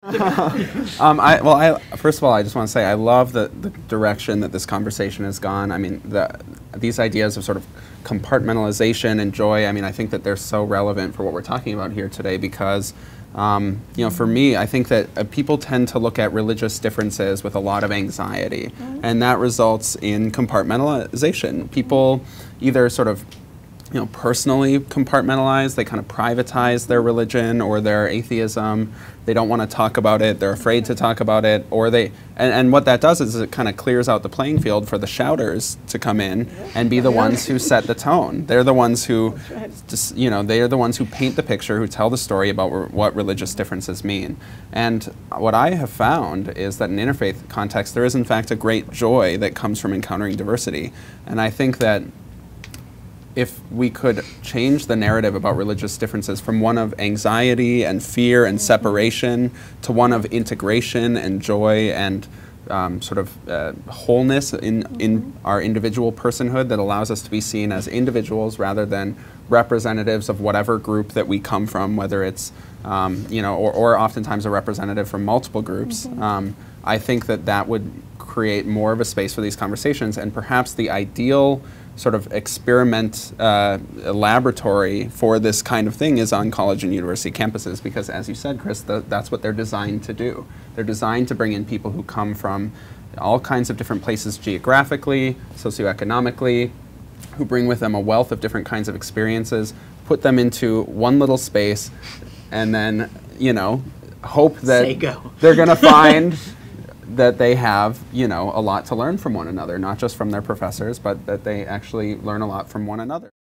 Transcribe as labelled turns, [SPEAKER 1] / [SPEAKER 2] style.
[SPEAKER 1] First of all, I just want to say I love the direction that this conversation has gone. I mean, these ideas of sort of compartmentalization and joy, I mean, I think that they're so relevant for what we're talking about here today because, you know, for me, I think that people tend to look at religious differences with a lot of anxiety, and that results in compartmentalization. People either sort of, you know, personally compartmentalize, they kind of privatize their religion or their atheism. They don't want to talk about it, they're afraid to talk about it, or and what that does is it kind of clears out the playing field for the shouters to come in and be the ones who set the tone. They're the ones who, just, you know, they are the ones who paint the picture, who tell the story about what religious differences mean. And what I have found is that in interfaith context, there is in fact a great joy that comes from encountering diversity. And I think that if we could change the narrative about religious differences from one of anxiety and fear and separation to one of integration and joy and sort of wholeness in our individual personhood that allows us to be seen as individuals rather than representatives of whatever group that we come from, whether it's, you know, or oftentimes a representative from multiple groups, I think that that would create more of a space for these conversations, and perhaps the ideal sort of experiment laboratory for this kind of thing is on college and university campuses because, as you said, Chris, that's what they're designed to do. They're designed to bring in people who come from all kinds of different places geographically, socioeconomically, who bring with them a wealth of different kinds of experiences, put them into one little space, and then, you know, hope that they're going to find that they have, you know, a lot to learn from one another, not just from their professors, but that they actually learn a lot from one another.